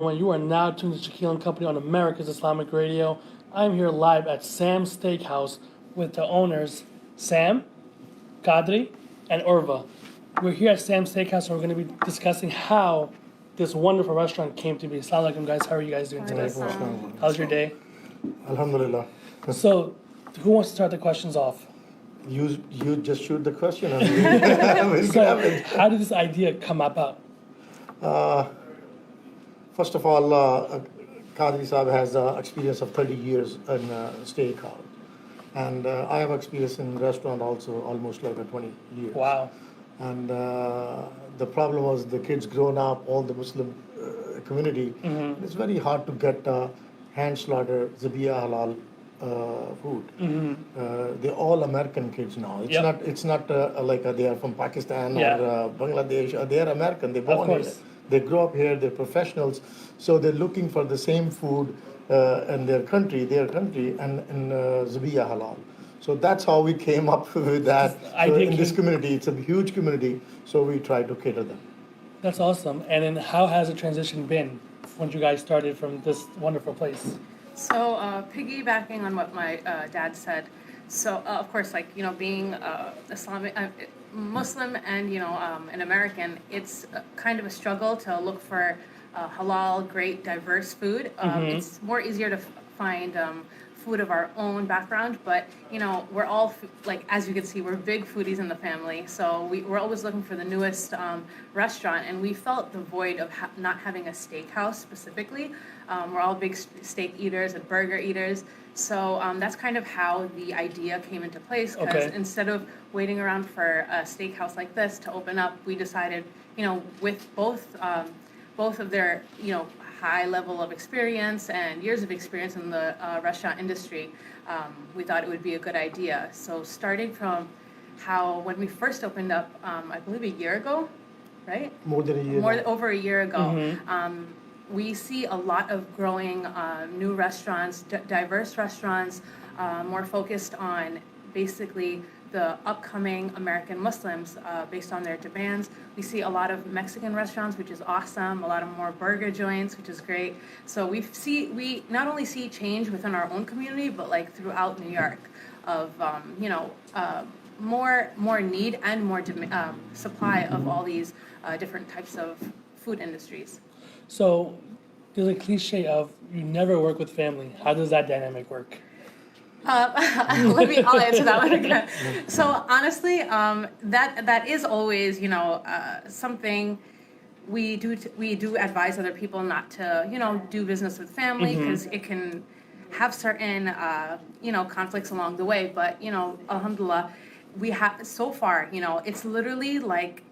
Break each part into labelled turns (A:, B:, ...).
A: When you are now tuned to Shakil and Company on America's Islamic Radio, I'm here live at Sam's Steakhouse with the owners, Sam, Kadri, and Urva. We're here at Sam's Steakhouse and we're going to be discussing how this wonderful restaurant came to be. Assalamu alaikum, guys. How are you guys doing today? How's your day?
B: Alhamdulillah.
A: So, who wants to start the questions off?
B: You just shoot the question. We'll
A: So,
B: grab it.
A: how did this idea come about?
B: First of all, Qadri Saab has experience of 30 years in steakhouse. And I have experience in restaurant also, almost like 20 years.
A: Wow.
B: And the problem was the kids grown up, all the Muslim community.
A: Mm-hmm.
B: It's very hard to get hand slaughter, zabiya halal food.
A: Mm-hmm.
B: They're all American kids now. It's
A: Yep.
B: not. It's not like they are from Pakistan
A: Yeah.
B: or Bangladesh. They are American. They're born here.
A: course.
B: They grow up here. They're professionals. So they're looking for the same food in their country, and in zabiya halal. So that's how we came up with that.
A: This
B: So
A: idea
B: in this
A: came-
B: community, it's a huge community. So we try to cater them.
A: That's awesome. And then how has the transition been when you guys started from this wonderful place?
C: So, piggybacking on what my dad said, so of course, like being Islamic, Muslim, and an American, it's kind of a struggle to look for halal, great, diverse food. It's more easier to find food of our own background, but we're all like, as you can see, we're big foodies in the family, so we're always looking for the newest restaurant, and we felt the void of not having a steakhouse specifically. We're all big steak eaters and burger eaters, so that's kind of how the idea came into place, because
A: Okay.
C: instead of waiting around for a steakhouse like this to open up, we decided, with both of their, high level of experience and years of experience in the restaurant industry, we thought it would be a good idea. So starting from how, when we first opened up, I believe a year ago, right?
B: More than a year. now.
C: Over a year ago, we see a lot of growing new restaurants, diverse restaurants, more focused on basically the upcoming American Muslims based on their demands. We see a lot of Mexican restaurants, which is awesome, a lot of more burger joints, which is great. So we not only see change within our own community, but like throughout New York of, more need and more supply of all these different types of food industries.
A: So there's a cliche of you never work with family. How does that dynamic work?
C: I'll answer that one again. So honestly, that is always, something we do advise other people not to, do business with family, because it can have certain, conflicts along the way. But, alhamdulillah, we have, so far, it's literally like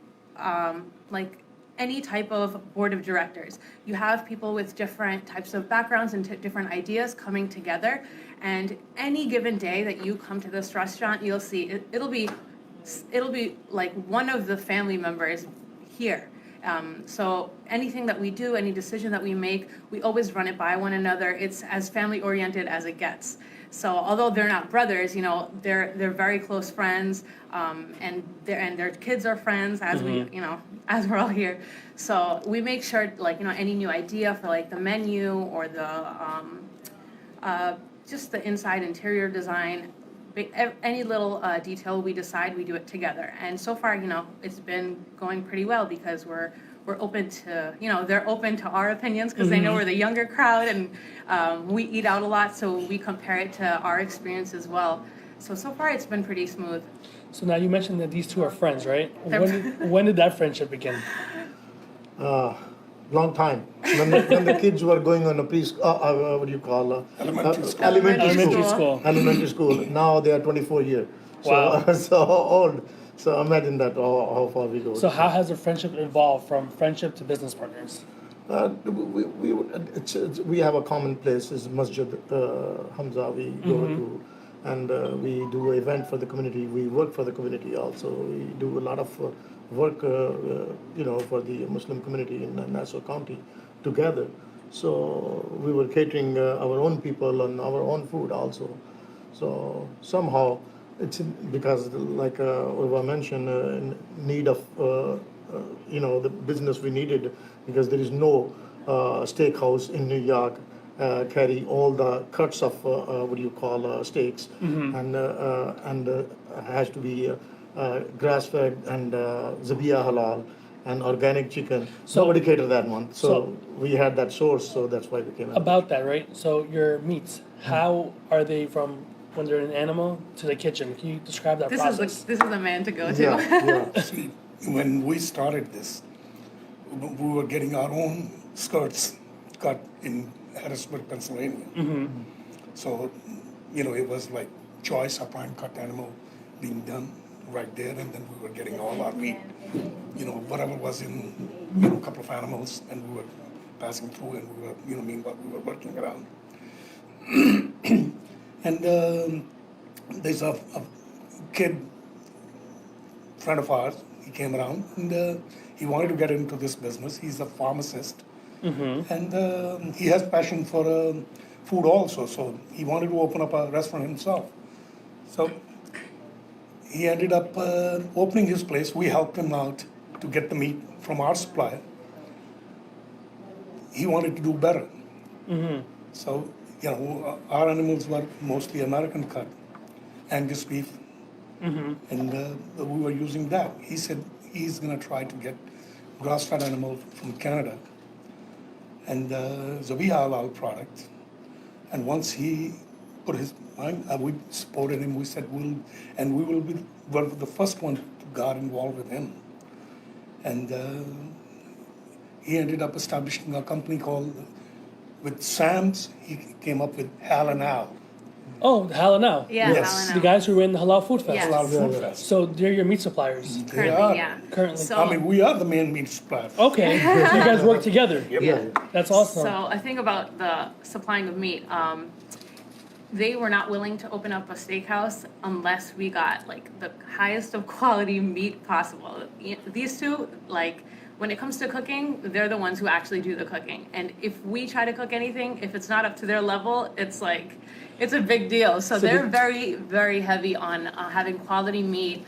C: any type of board of directors. You have people with different types of backgrounds and different ideas coming together, and any given day that you come to this restaurant, you'll see it'll be like one of the family members here. So anything that we do, any decision that we make, we always run it by one another. It's as family oriented as it gets. So although they're not brothers, they're very close friends, and their kids are friends, as as we're all here. So we make sure, like, any new idea for like the menu or the just the inside interior design, any little detail we decide, we do it together. And so far, it's been going pretty well, because we're open to, they're open to our opinions, because they know we're the younger crowd, and we eat out a lot, so we compare it to our experience as well. So far it's been pretty smooth.
A: So now you mentioned that these two are friends, right? When did that friendship begin?
B: Long time. When the kids were going on a what do you call
A: Elementary school.
B: Elementary school. Now they are 24 years. So,
A: Wow.
B: so old. So imagine that how far we go.
A: So how has the friendship evolved from friendship to business partners?
B: We have a common place, is Masjid Hamza. We go to, and we do an event for the community. We work for the community also. We do a lot of work, for the Muslim community in Nassau County together. So we were catering our own people and our own food also. So somehow it's because, like Urva mentioned, in need of the business we needed, because there is no steakhouse in New York carry all the cuts of steaks, and has to be grass-fed and Zabiya halal and organic chicken.
A: So-
B: Nobody catered that one, so
A: So-
B: we had that source, so that's why we came out.
A: About that, right? So your meats, how are they from when they're an animal to the kitchen? Can you describe that
C: This
A: process?
C: is the man to go to.
B: Yeah.
D: See, when we started this, we were getting our own skirts cut in Harrisburg, Pennsylvania. So, it was like choice, a prime cut animal being done right there, and then we were getting all our meat, whatever was in, a couple of animals, and we were passing through, and we were, meanwhile, we were working around. And there's a kid, friend of ours, he came around, and he wanted to get into this business. He's a pharmacist, and he has passion for food also, so he wanted to open up a restaurant himself. So he ended up opening his place. We helped him out to get the meat from our supplier. He wanted to do better. So, our animals were mostly American cut, Angus beef, and we were using that. He said he's going to try to get grass-fed animal from Canada and Zabiya halal product. And once he put his mind, we supported him. We said we will be the first one to got involved with him. And he ended up establishing a company called, with Sam's, he came up with Hal and Al.
A: Oh, Halal now.
C: Yeah,
D: Yes.
C: Halal
A: The guys who ran the Halal Food Fest.
C: Yes.
D: Halal Food
B: Yeah.
D: Fest.
A: So they're your meat suppliers.
D: They
C: Currently,
D: are.
C: yeah.
A: Currently.
C: So,
D: I mean, we are the main meat supplier.
A: Okay, so you guys work together.
C: yeah.
A: That's awesome.
C: So I think about the supplying of meat. They were not willing to open up a steakhouse unless we got like the highest of quality meat possible. These two, like when it comes to cooking, they're the ones who actually do the cooking. And if we try to cook anything, if it's not up to their level, it's a big deal. So they're very, very heavy on having quality meat.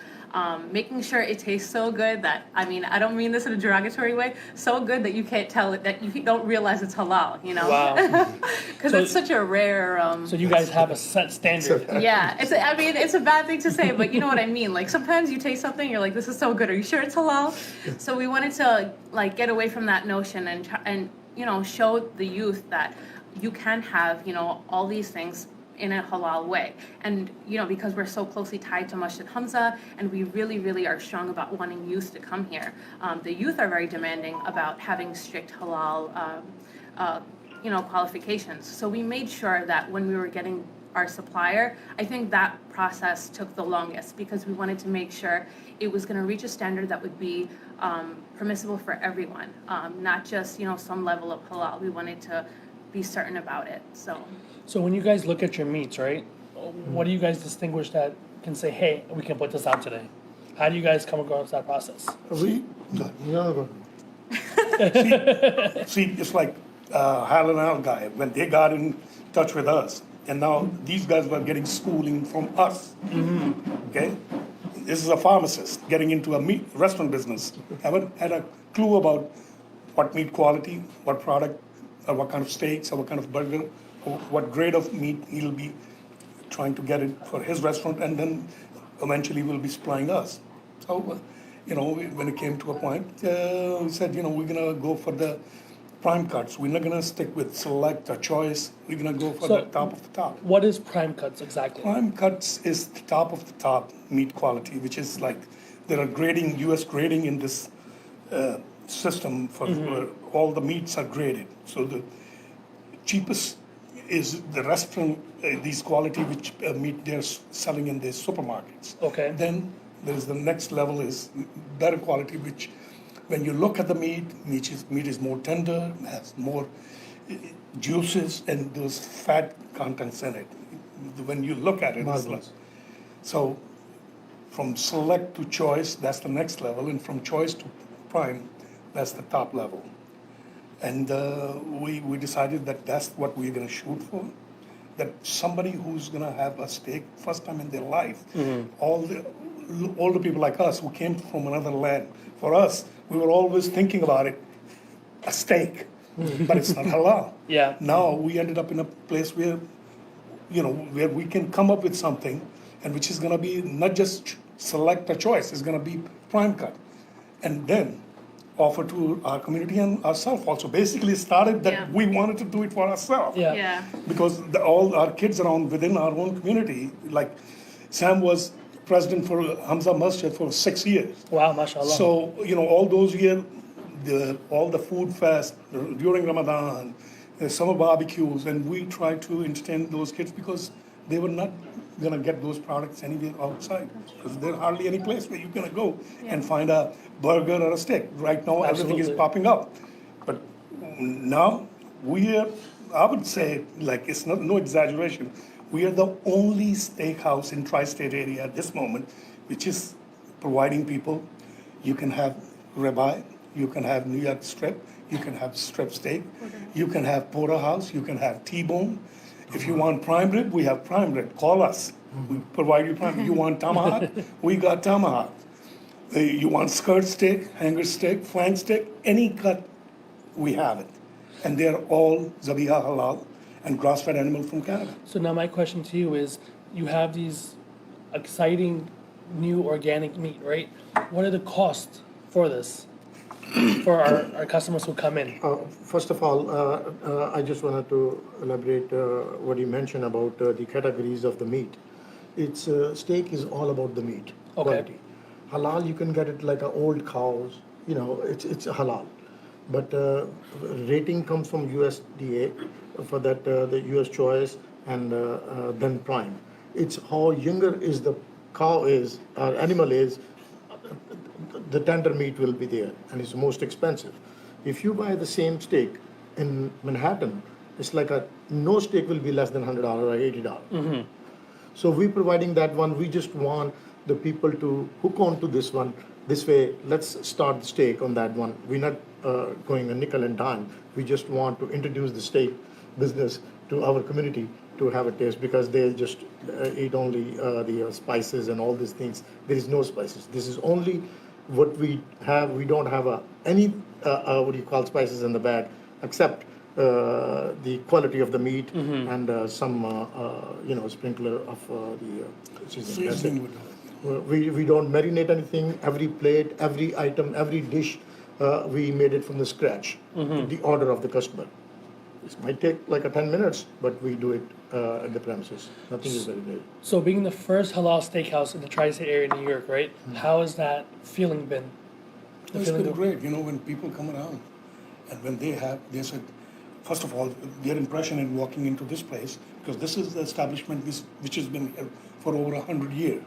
C: Making sure it tastes so good that, I don't mean this in a derogatory way, so good that you can't tell it, that you don't realize it's halal,
A: Wow.
C: Because
A: So-
C: it's such a rare,
A: So you guys have a set standard.
C: yeah, it's a bad thing to say, but you know what I mean. Like sometimes you taste something, you're like, this is so good. Are you sure it's halal? So we wanted to like get away from that notion and show the youth that you can have, all these things in a halal way. And, because we're so closely tied to Masjid Hamza and we really, really are strong about wanting youth to come here. The youth are very demanding about having strict halal, qualifications. So we made sure that when we were getting our supplier, I think that process took the longest because we wanted to make sure it was going to reach a standard that would be permissible for everyone, not just, some level of halal. We wanted to be certain about it.
A: So when you guys look at your meats, right? What do you guys distinguish that can say, hey, we can put this out today? How do you guys come across that process?
D: See, it's like Hal and Al guy, when they got in touch with us, and now these guys were getting schooling from us. Okay? This is a pharmacist getting into a meat restaurant business. Haven't had a clue about what meat quality, what product, or what kind of steaks, or what kind of burger, or what grade of meat he'll be trying to get it for his restaurant, and then eventually will be supplying us. So, when it came to a point, we said, we're gonna go for the prime cuts. We're not gonna stick with select or choice. We're gonna go for the top of the top.
A: What is prime cuts exactly?
D: Prime cuts is the top of the top meat quality, which is like there are grading, U.S. grading in this system for where all the meats are graded. So the cheapest is the restaurant, these quality which meat they're selling in the supermarkets.
A: Okay.
D: Then there's the next level is better quality, which when you look at the meat is more tender, has more juices and those fat contents in it. When you look at it, it's like, so from select to choice, that's the next level, and from choice to prime, that's the top level. And we decided that that's what we're going to shoot for. That somebody who's going to have a steak first time in their life, all the older people like us who came from another land, for us, we were always thinking about it, a steak. but it's not halal.
A: Yeah.
D: Now we ended up in a place where, where we can come up with something, and which is going to be not just select a choice, it's going to be prime cut, and then offer to our community and ourselves also. Basically started that
C: Yeah.
D: we wanted to do it for ourselves.
A: Yeah.
C: Yeah.
D: Because all our kids around within our own community, like Sam was president for Hamza Masjid for 6 years.
A: Wow, mashallah.
D: So, all those years, all the food fest during Ramadan, summer barbecues, and we try to entertain those kids because they were not going to get those products anywhere outside. Because there's hardly any place where you're going to go and find a burger or a steak. Right now, everything is
A: Absolutely.
D: popping up. But now, I would say, like, it's no exaggeration, we are the only steakhouse in tri-state area at this moment, which is providing people, you can have ribeye, you can have New York strip, you can have strip steak, you can have porterhouse, you can have T-bone. If you want prime rib, we have prime rib. Call us. We provide you prime. You want tomahawk? We got tomahawk. You want skirt steak, hanger steak, flank steak, any cut, we have it. And they're all Zabiha halal and grass-fed animal from Canada.
A: So now my question to you is, you have these exciting new organic meat, right? What are the costs for this, for our customers who come in?
B: First of all, I just wanted to elaborate what you mentioned about the categories of the meat. It's steak is all about the meat quality. Halal, you can get it like a old cows, it's halal. But rating comes from USDA for that the US choice and then prime. It's how younger is the cow is or animal is, the tender meat will be there and it's most expensive. If you buy the same steak in Manhattan, it's like no steak will be less than $100 or $80. So we're providing that one. We just want the people to hook on to this one. This way, let's start the steak on that one. We're not going a nickel and dime. We just want to introduce the steak business to our community to have a taste because they just eat only the spices and all these things. There is no spices. This is only what we have. We don't have any spices in the bag except the quality of the meat and some sprinkler of the seasoning. That's it.
D: Seasoning would do it.
B: We don't marinate anything. Every plate, every item, every dish, we made it from the scratch, the order of the customer. This might take like 10 minutes, but we do it at the premises. Nothing is very late.
A: So being the first halal steakhouse in the tri-state area in New York, right? How has that feeling been? The
D: It's
A: feeling
D: been
A: of-
D: great, when people come around and when they said, first of all, their impression in walking into this place, because this is the establishment which has been here for over 100 years.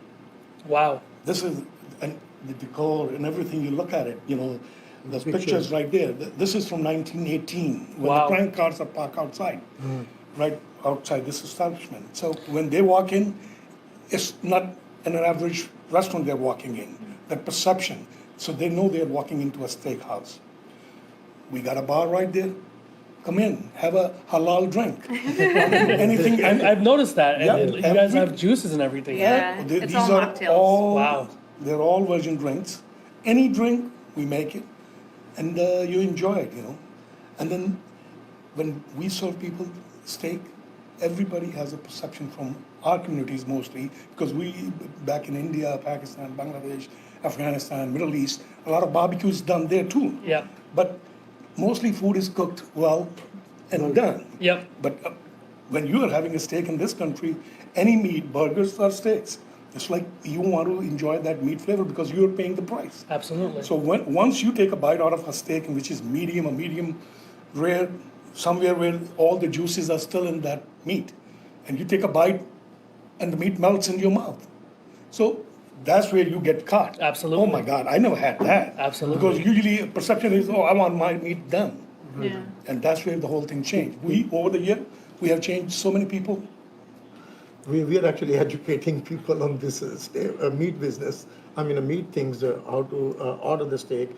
A: Wow.
D: This is, and the decor and everything, you look at it, the
B: Pictures.
D: pictures right there. This is from 1918, when
A: Wow.
D: the prank cars are parked outside, right outside this establishment. So when they walk in, it's not an average restaurant they're walking in, that perception. So they know they're walking into a steakhouse. We got a bar right there. Come in, have a halal drink. Anything.
A: I've noticed that. And
D: Yeah,
A: you guys
D: every-
A: have juices and everything.
C: Yeah.
D: They-
C: It's
D: these
C: all
D: are
C: mocktails.
D: all-
A: Wow.
D: They're all virgin drinks. Any drink, we make it, and you enjoy it, And then when we serve people steak, everybody has a perception from our communities mostly, because we, back in India, Pakistan, Bangladesh, Afghanistan, Middle East, a lot of barbecues done there too.
A: Yeah.
D: But mostly food is cooked well and done.
A: Yep.
D: But when you are having a steak in this country, any meat, burgers or steaks, it's like you want to enjoy that meat flavor because you're paying the price.
A: Absolutely.
D: So once you take a bite out of a steak, which is medium or medium rare, somewhere where all the juices are still in that meat, and you take a bite and the meat melts in your mouth. So that's where you get caught.
A: Absolutely.
D: Oh my God, I never had that.
A: Absolutely.
D: Because usually perception is, I want my meat done.
C: Yeah.
D: And that's where the whole thing changed. Over the year, we have changed so many people.
B: We are actually educating people on this meat business. Meat things, how to order the steak,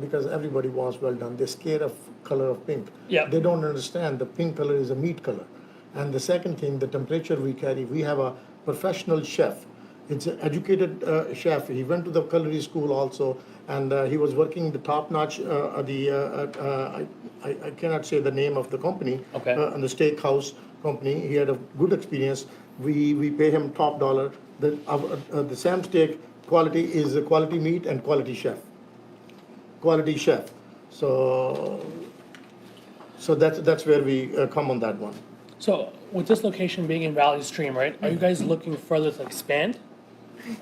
B: because everybody wants well done. They're scared of color of pink.
A: Yeah.
B: They don't understand the pink color is a meat color. And the second thing, the temperature we carry, we have a professional chef It's an educated chef. He went to the culinary school also, and he was working the top notch. I cannot say the name of the company.
A: Okay.
B: And the steakhouse company. He had a good experience. We pay him top dollar. The Sam Steak quality is a quality meat and quality chef. Quality chef. So that's where we come on that one.
A: So with this location being in Valley Stream, right? Are you guys looking further to expand?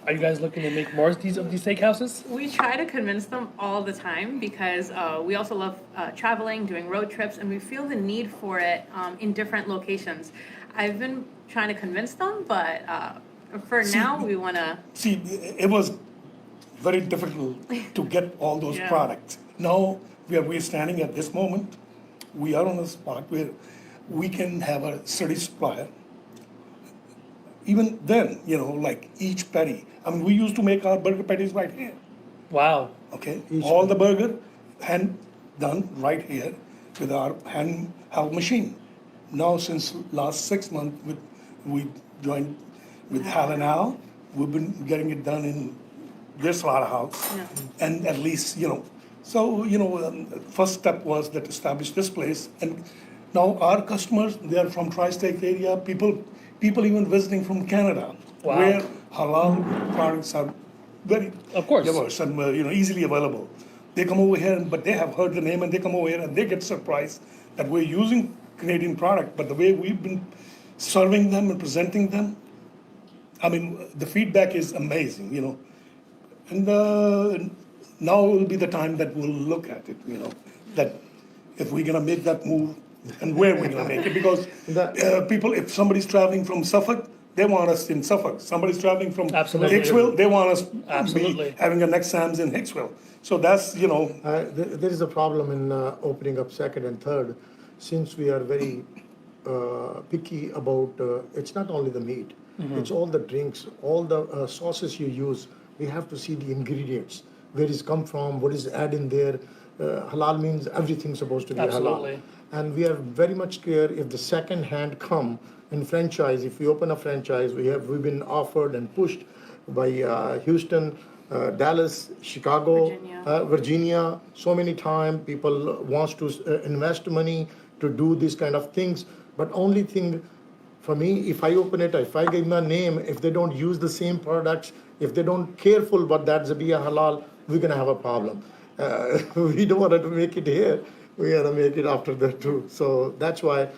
A: Are you guys looking to make more of these steakhouses?
C: We try to convince them all the time because we also love traveling, doing road trips, and we feel the need for it in different locations. I've been trying to convince them, but for now, we want to.
D: See, it was very difficult to get all those
C: Yeah.
D: products. Now we're standing at this moment. We are on a spot where we can have a steady supplier. Even then, like each patty. I mean, we used to make our burger patties right here.
A: Wow.
D: Okay, all the burger hand done right here with our handheld machine. Now, since last 6 months, we joined with Hal and Al. We've been getting it done in this slaughterhouse, and at least So first step was that establish this place, and now our customers, they are from tri-state area. People even visiting from Canada,
A: Wow.
D: where halal products are very
A: Of course.
D: diverse and easily available. They come over here, but they have heard the name, and they come over here and they get surprised that we're using Canadian product, but the way we've been serving them and presenting them, I mean, the feedback is amazing, And now will be the time that we'll look at it, that if we're gonna make that move and where we're gonna make it, because people, if somebody's traveling from Suffolk, they want us in Suffolk. Somebody's traveling from
A: Absolutely.
D: Hicksville, they want us
A: Absolutely.
D: be having a next Sam's in Hicksville. So that's,
B: There is a problem in opening up second and third, since we are very picky about. It's not only the meat; it's all the drinks, all the sauces you use. We have to see the ingredients, where it's come from, what is added in there. Halal means everything's supposed to be
A: Absolutely.
B: halal, and we are very much clear if the second hand come in franchise. If we open a franchise, we've been offered and pushed by Houston, Dallas, Chicago, Virginia. So many times people wants to invest money to do these kind of things. But only thing for me, if I open it, if I give my name, if they don't use the same products, if they don't careful about that Zabiya halal, we're gonna have a problem. We don't want to make it here. We gotta make it after that too. So that's why.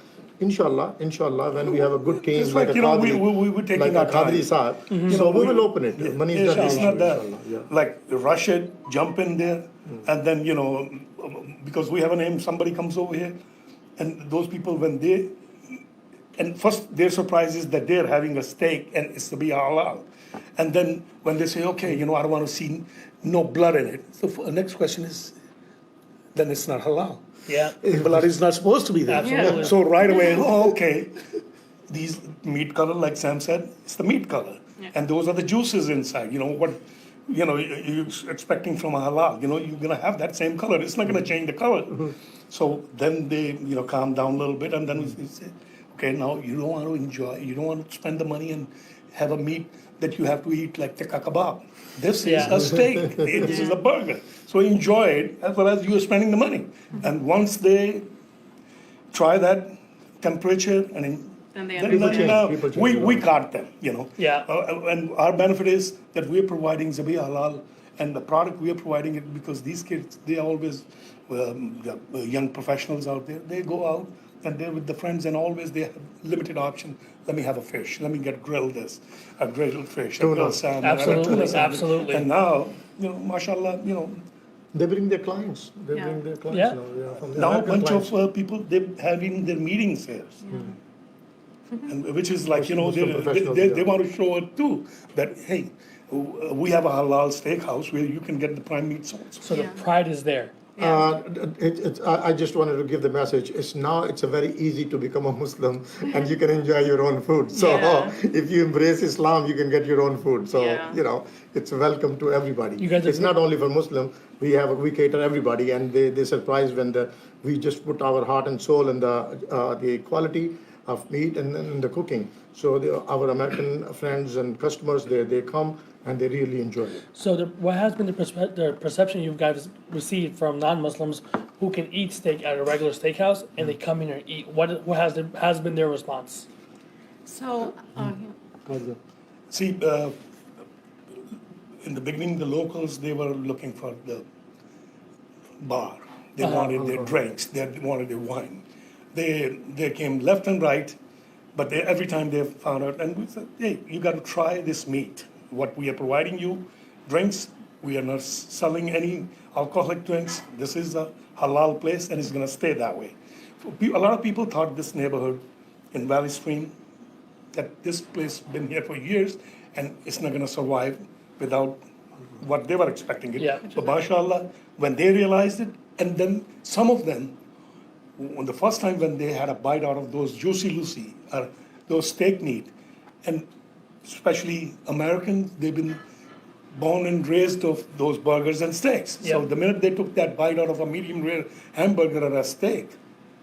B: Inshallah, when we have a good team
D: it's
B: like
D: like,
B: a Qadri,
D: we're taking
B: like
D: our
B: a
D: time.
B: Qadri Saab, so we will open it. Money is not
D: It's
B: the
D: not
B: issue,
D: that,
B: inshallah. Yeah.
D: like, rush it, jump in there, and then, because we have a name, somebody comes over here, and those people, and first their surprise is that they're having a steak and it's to be halal. And then when they say, okay, I don't want to see no blood in it. So the next question is, then it's not halal.
A: Yeah.
D: Blood is not supposed to be there.
A: Absolutely.
D: So right away, okay, these meat color, like Sam said, it's the meat color. And those are the juices inside. What you're expecting from a halal. You're going to have that same color. It's not going to change the color. So then they, calm down a little bit, and then we say, okay, now you don't want to enjoy, you don't want to spend the money and have a meat that you have to eat like tikka kebab. This is a steak. This is a burger. So enjoy it as well as you're spending the money. And once they try that temperature and
C: Then they
D: then
C: understand.
B: People change.
D: we caught them,
A: Yeah.
D: and our benefit is that we're providing Zabiya Halal, and the product we are providing it because these kids, they always, the young professionals out there, they go out and they're with the friends, and always they have limited option. Let me have a fish. Let me get grilled this, a grilled fish, a grilled salmon, and a
A: Absolutely,
D: tuna salmon.
A: absolutely.
D: And now, mashallah,
B: They bring their clients. They
C: Yeah.
B: bring their clients
A: Yeah.
B: now. From the
D: now a
B: American
D: bunch
B: clients.
D: of people, they having their meetings here. And which is like,
B: Muslim professionals,
D: they
B: yeah.
D: want to show it too, that, hey, we have a halal steakhouse where you can get the prime meat sauce.
A: So the
C: Yeah.
A: pride is there.
B: I just wanted to give the message. It's a very easy to become a Muslim, and you can enjoy your own food. So
C: Yeah.
B: if you embrace Islam, you can get your own food. So
C: Yeah.
B: it's welcome to everybody.
A: You guys are
B: It's not only for Muslim. We cater everybody, and they surprised when we just put our heart and soul in the quality. of meat and then the cooking. So our American friends and customers, they come and they really enjoy it.
A: So what has been the perception you guys received from non-Muslims who can eat steak at a regular steakhouse and they come in and eat? Has been their response?
C: So,
D: See, in the beginning, the locals, they were looking for the bar. They wanted their drinks, they wanted their wine. They came left and right, but every time they found out, and we said, hey, you got to try this meat. What we are providing you, drinks, we are not selling any alcoholic drinks. This is a halal place and it's going to stay that way. A lot of people thought this neighborhood in Valley Stream, that this place been here for years and it's not going to survive without what they were expecting it.
A: Yeah.
D: But mashallah, when they realized it, and then some of them, when the first time when they had a bite out of those juicy lucy or those steak meat, and especially Americans, they've been born and raised of those burgers and steaks. So
A: Yeah.
D: the minute they took that bite out of a medium rare hamburger or a steak,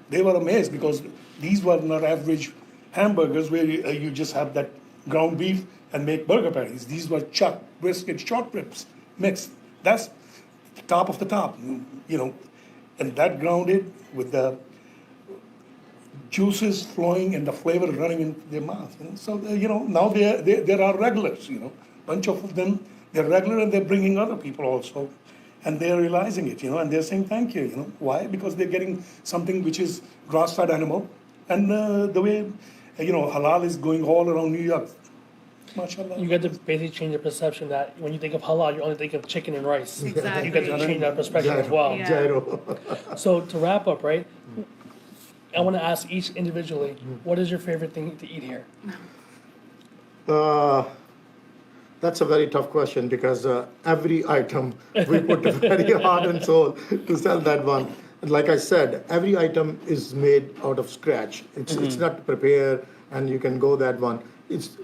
D: they were amazed because these were not average hamburgers where you just have that ground beef and make burger patties. These were chuck, brisket, short ribs mixed. That's the top of the top, and that grounded with the juices flowing and the flavor running in their mouth. And so, now there are regulars, bunch of them, they're regular and they're bringing other people also. And they're realizing it, and they're saying thank you, Why? Because they're getting something which is grass-fed animal. And the way, halal is going all around New York. MashaAllah.
A: You got to basically change the perception that when you think of halal, you only think of chicken and rice.
C: Exactly.
A: You got to change that perspective as well.
C: Yeah.
B: Gyro.
A: So to wrap up, right? I want to ask each individually, what is your favorite thing to eat here?
B: That's a very tough question because every item we put very heart and soul to sell that one. And like I said, every item is made out of scratch. It's not prepared and you can go that one. It's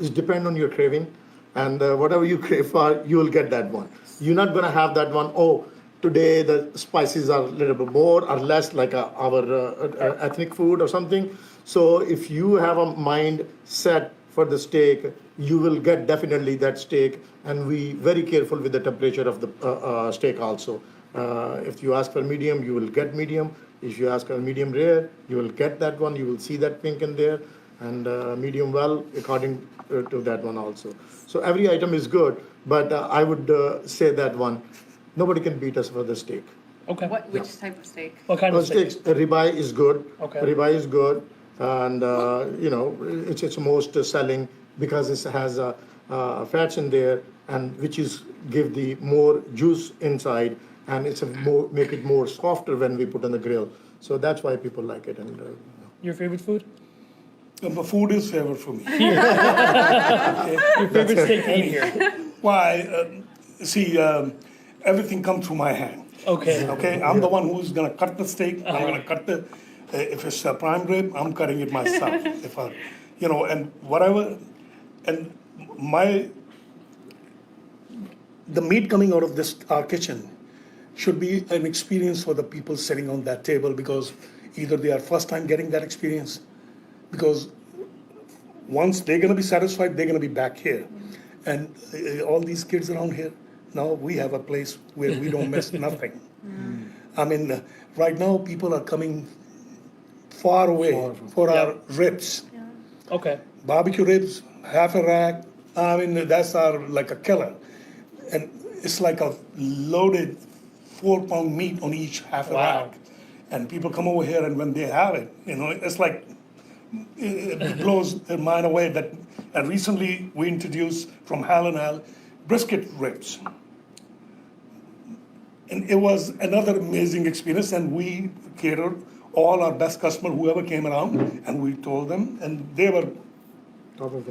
B: depend on your craving, and whatever you crave for, you will get that one. You're not gonna have that one. Oh, today the spices are a little bit more or less like our ethnic food or something. So if you have a mind set for the steak, you will get definitely that steak, and we very careful with the temperature of the steak also. If you ask for medium, you will get medium. If you ask for medium rare, you will get that one. You will see that pink in there, and medium well according to that one also. So every item is good, but I would say that one, nobody can beat us for the steak.
A: Okay.
C: Which type of steak?
A: What kind of steak?
B: Steaks, ribeye is good.
A: Okay.
B: Ribeye is good, and it's most selling because it has fats in there, and which is give the more juice inside, and it's make it more softer when we put on the grill. So that's why people like it. And
A: Your favorite food?
D: The food is favorite for me.
A: Your favorite steak to eat here?
D: Why? Everything comes through my hand.
A: Okay.
D: Okay, I'm the one who's gonna cut the steak. I'm gonna cut if it's a prime rib, I'm cutting it myself. And whatever, and the meat coming out of our kitchen should be an experience for the people sitting on that table, because either they are first time getting that experience, because once they're gonna be satisfied, they're gonna be back here. And all these kids around here, now we have a place where we don't miss nothing. I mean, right now people are coming far away for our ribs.
A: Okay.
D: Barbecue ribs, half a rack. I mean, that's like a killer. And it's like a loaded 4-pound meat on each half a
A: Wow.
D: rack. And people come over here, and when they have it, it's like, it blows their mind away that, and recently we introduced from Hal and Hal brisket ribs. And it was another amazing experience, and we catered all our best customers, whoever came around, and we told them, and they were.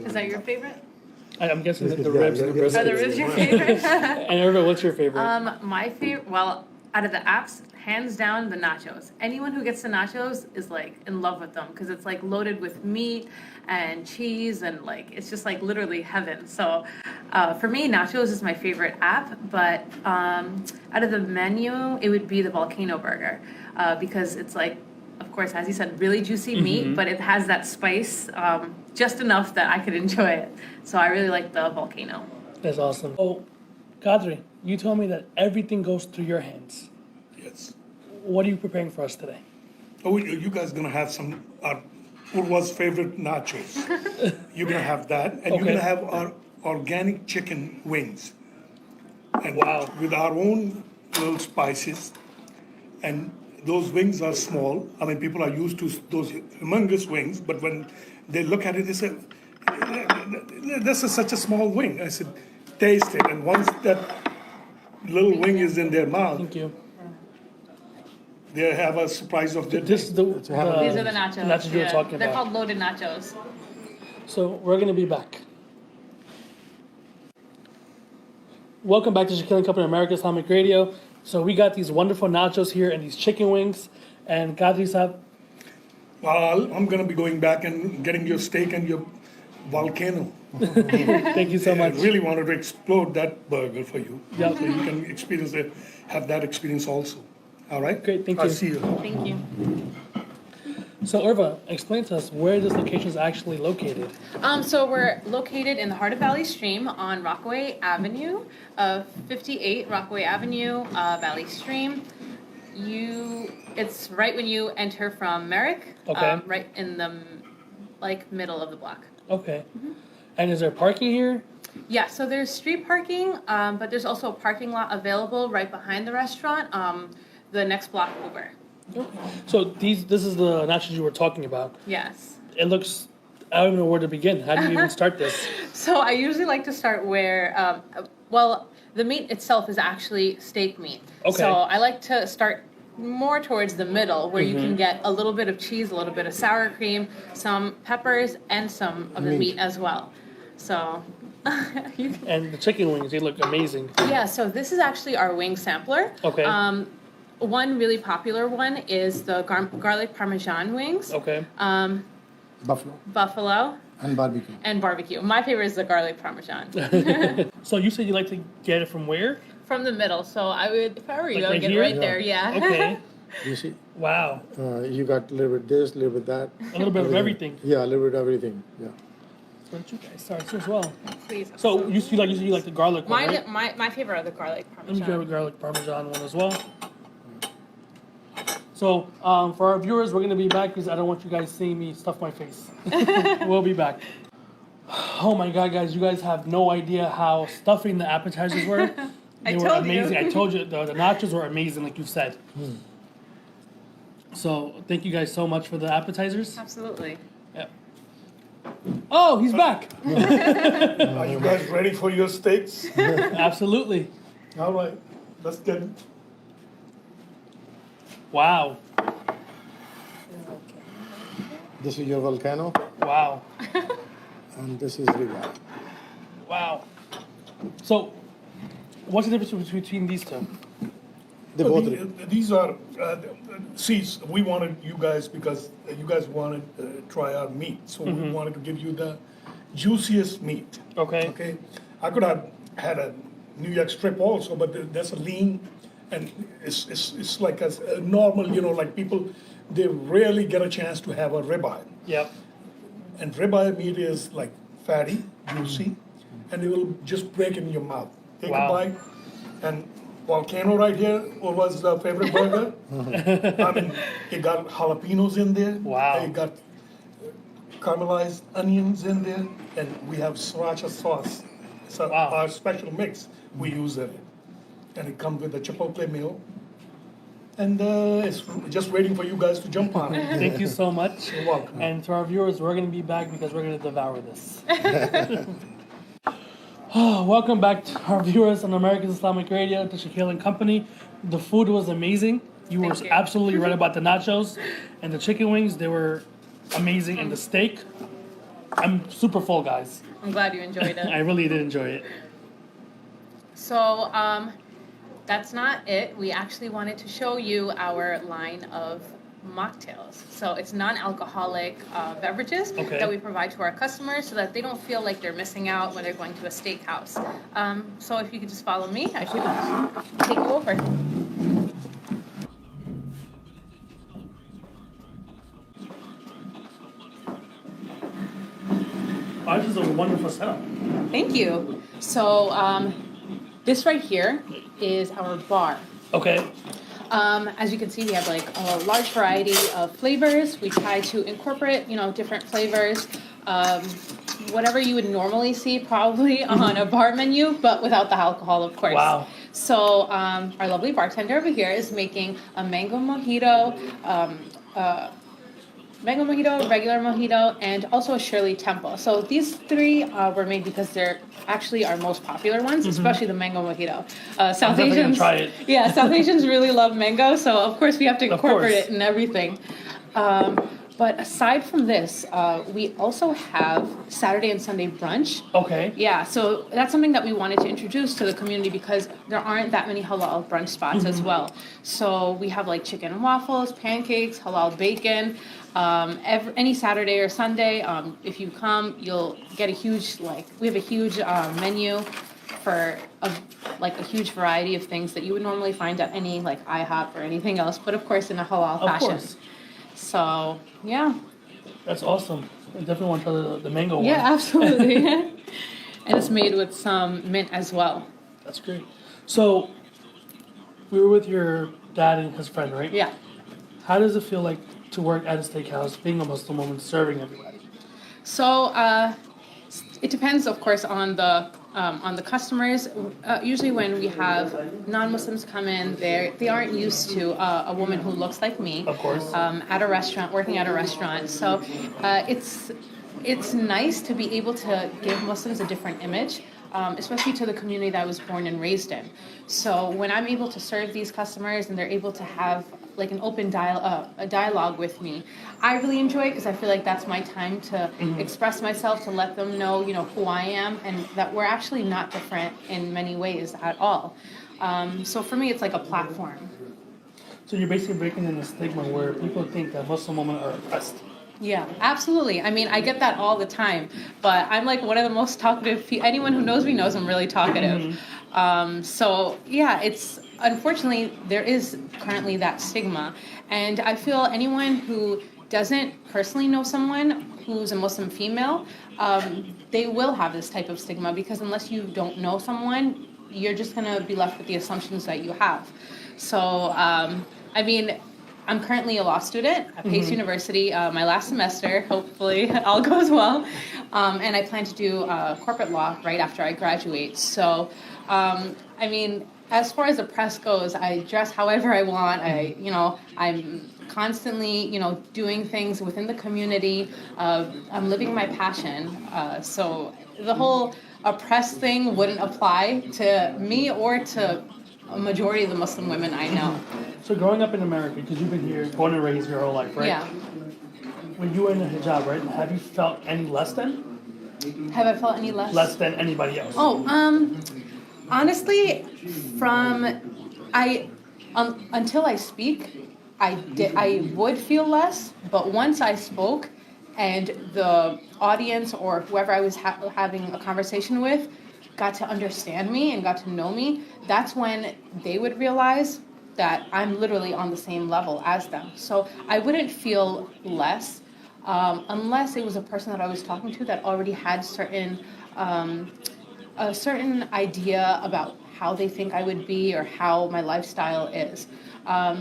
C: Is that your favorite?
A: I'm guessing that the ribs and the
C: Are
A: brisket.
C: the ribs your favorite?
A: And Irva, what's your favorite?
C: My favorite, well, out of the apps, hands down, the nachos. Anyone who gets the nachos is like in love with them because it's like loaded with meat and cheese, and like it's just like literally heaven. So for me, nachos is my favorite app, but out of the menu, it would be the volcano burger because it's like of course, as you said, really juicy meat, but it has that spice just enough that I could enjoy it. So I really like the volcano.
A: That's awesome. Oh, Kadri, you told me that everything goes through your hands.
D: Yes.
A: What are you preparing for us today?
D: Oh, you guys gonna have some Urva's favorite nachos. You're gonna have that, and you're
A: Okay.
D: gonna have our organic chicken wings. And
A: Wow.
D: with our own little spices, and those wings are small. I mean, people are used to those humongous wings, but when they look at it, they say, "This is such a small wing." I said, "Taste it," and once that little wing is in their mouth,
A: Thank you.
D: they have a surprise of their
A: This is the,
C: These are the nachos.
A: nachos you were talking
C: They're
A: about.
C: called loaded nachos.
A: So we're gonna be back. Welcome back to Shakil and Company America Islamic Radio. So we got these wonderful nachos here and these chicken wings. And Kadri Saab,
D: Well, I'm gonna be going back and getting your steak and your volcano.
A: thank you so
D: I
A: much.
D: really wanted to explode that burger for you.
A: Yep.
D: So you can experience it, have that experience also. All right?
A: Great, thank
D: I'll
A: you.
D: see you.
C: Thank you.
A: So Urva, explain to us where this location is actually located.
C: So we're located in the heart of Valley Stream on Rockaway Avenue, 58 Rockaway Avenue, Valley Stream. It's right when you enter from Merrick.
A: Okay.
C: Right in the middle of the block.
A: Okay. And is there parking here?
C: Yeah, so there's street parking, but there's also a parking lot available right behind the restaurant, the next block over.
A: Okay. So this is the nachos you were talking about.
C: Yes.
A: It looks, I don't even know where to begin. How do you even start this?
C: So I usually like to start where, the meat itself is actually steak meat.
A: Okay.
C: So I like to start more towards the middle where you can get a little bit of cheese, a little bit of sour cream, some peppers, and some of the meat as well. So,
A: And the chicken wings, they look amazing.
C: yeah, so this is actually our wing sampler.
A: Okay.
C: One really popular one is the garlic parmesan wings,
A: Okay.
E: Buffalo
C: buffalo,
E: and barbecue.
C: and barbecue. My favorite is the garlic parmesan.
A: So you said you like to get it from where?
C: From the middle, so I would, if I were you,
A: Like
C: I would
A: right
C: get
A: here?
C: it right there, yeah.
A: Okay.
E: You see,
A: Wow.
E: you got a little bit this, a little bit that.
A: A little bit of everything.
E: Yeah, a little bit of everything. Yeah.
A: Why don't you guys start too as well?
C: Please.
A: So you said you like the garlic one, right?
C: My favorite are the garlic
A: Let me grab a
C: parmesan.
A: garlic parmesan one as well. So for our viewers, we're gonna be back because I don't want you guys seeing me stuff my face. We'll be back. Oh my God, guys! You guys have no idea how stuffing the appetizers were. They were
C: told you.
A: amazing. I told you the nachos were amazing, like you said. So thank you guys so much for the appetizers.
C: Absolutely.
A: Yep. Oh, he's back!
D: Are you guys ready for your steaks?
A: Absolutely.
D: All right, let's get it.
A: Wow.
E: This is your volcano,
A: Wow.
E: and this is ribeye.
A: Wow. So, what's the difference between these two?
E: They both rib.
D: These are, seeds, we wanted you guys, because you guys wanted to try our meat, so we wanted to give you the juiciest meat.
A: Okay.
D: Okay, I could have had a New York strip also, but that's a lean, and it's like a normal, like people, they rarely get a chance to have a ribeye.
A: Yep.
D: And ribeye meat is like fatty, juicy, and it will just break in your mouth. Take
A: Wow.
D: a bite, and volcano right here was the favorite burger. I mean, it got jalapenos in there.
A: Wow.
D: It got caramelized onions in there, and we have sriracha sauce. It's
A: Wow.
D: our special mix we use in it, and it comes with a chipotle meal. And it's just waiting for you guys to jump on it.
A: Thank you so much.
D: You're welcome.
A: And to our viewers, we're going to be back because we're going to devour this. Welcome back to our viewers on American Islamic Radio, to Shakil and Company. The food was amazing. You were
C: Thank you.
A: absolutely right about the nachos and the chicken wings. They were amazing, and the steak. I'm super full, guys.
C: I'm glad you enjoyed
A: I
C: it.
A: really did enjoy it.
C: So, that's not it. We actually wanted to show you our line of mocktails. So it's non-alcoholic beverages
A: Okay.
C: that we provide to our customers so that they don't feel like they're missing out when they're going to a steakhouse. So if you could just follow me, I should take you over.
A: Ours is a wonderful setup.
C: Thank you. So this right here is our bar.
A: Okay.
C: As you can see, we have like a large variety of flavors. We try to incorporate, different flavors. Whatever you would normally see probably on a bar menu, but without the alcohol, of course.
A: Wow.
C: So our lovely bartender over here is making a mango mojito, regular mojito, and also a Shirley Temple. So these three were made because they're actually our most popular ones, especially the mango mojito. South
A: definitely gonna
C: Asians,
A: try it.
C: yeah, South Asians really love mango, so of course we have to
A: Of course.
C: incorporate it in everything. But aside from this, we also have Saturday and Sunday brunch.
A: Okay.
C: Yeah, so that's something that we wanted to introduce to the community because there aren't that many halal brunch spots as well. So we have like chicken and waffles, pancakes, halal bacon. Any Saturday or Sunday, if you come, you'll get a huge we have a huge menu for a huge variety of things that you would normally find at any like IHOP or anything else, but of course in a halal
A: Of
C: fashion.
A: course.
C: So yeah.
A: That's awesome. I definitely want to try the mango one.
C: Yeah, absolutely. And it's made with some mint as well.
A: That's great. So, we were with your dad and his friend, right?
C: Yeah.
A: How does it feel like to work at a steakhouse, being a Muslim woman, serving everybody?
C: So it depends, of course, on the customers. Usually, when we have non-Muslims come in, they aren't used to a woman who looks like me.
A: Of course.
C: At a restaurant, working at a restaurant. So it's nice to be able to give Muslims a different image. Especially to the community that I was born and raised in. So when I'm able to serve these customers and they're able to have like an open dialogue with me, I really enjoy it because I feel like that's my time to express myself, to let them know, who I am and that we're actually not different in many ways at all. So for me, it's like a platform.
A: So you're basically breaking in the stigma where people think that Muslim women are oppressed.
C: Yeah, absolutely. I mean, I get that all the time, but I'm like one of the most talkative people. Anyone who knows me knows I'm really talkative. So yeah, unfortunately, there is currently that stigma. And I feel anyone who doesn't personally know someone who's a Muslim female, they will have this type of stigma because unless you don't know someone, you're just going to be left with the assumptions that you have. So, I mean, I'm currently a law student at Pace University, my last semester. Hopefully all goes well. And I plan to do corporate law right after I graduate. So, I mean, as far as the press goes, I dress however I want. I'm constantly, doing things within the community. I'm living my passion. So the whole oppressed thing wouldn't apply to me or to a majority of the Muslim women I know.
A: So growing up in America, because you've been here, born and raised your whole life, right?
C: Yeah.
A: When you were in a hijab, right, have you felt any less than?
C: Have I felt any less?
A: Less than anybody else?
C: Oh, honestly, until I speak, I would feel less, but once I spoke and the audience or whoever I was having a conversation with got to understand me and got to know me, that's when they would realize that I'm literally on the same level as them. So I wouldn't feel less unless it was a person that I was talking to that already had a certain idea about how they think I would be or how my lifestyle is.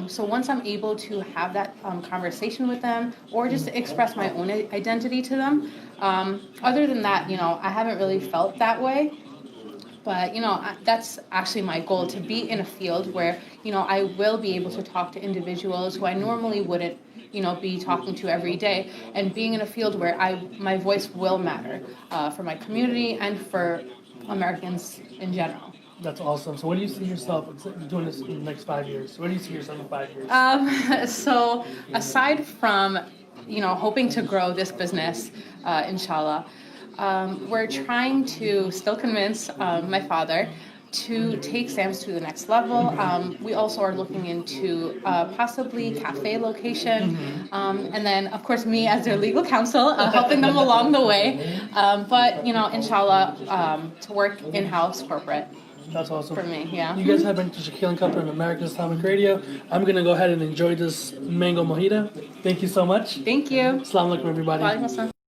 C: So once I'm able to have that conversation with them or just express my own identity to them, other than that, I haven't really felt that way. But, that's actually my goal, to be in a field where, I will be able to talk to individuals who I normally wouldn't, be talking to every day, and being in a field where my voice will matter for my community and for Americans in general.
A: That's awesome. So what do you see yourself doing this in the next 5 years? Where do you see yourself in 5 years?
C: So aside from, hoping to grow this business, inshallah, we're trying to still convince my father to take Sam's to the next level. We also are looking into possibly cafe location, and then of course me as their legal counsel, helping them along the way. But inshallah, to work in-house corporate.
A: That's awesome.
C: For me, yeah.
A: You guys have been to Shakil and Company on American Islamic Radio. I'm going to go ahead and enjoy this mango mojito. Thank you so much.
C: Thank you.
A: Assalamu alaikum, everybody.
C: Wa alaikum assalam.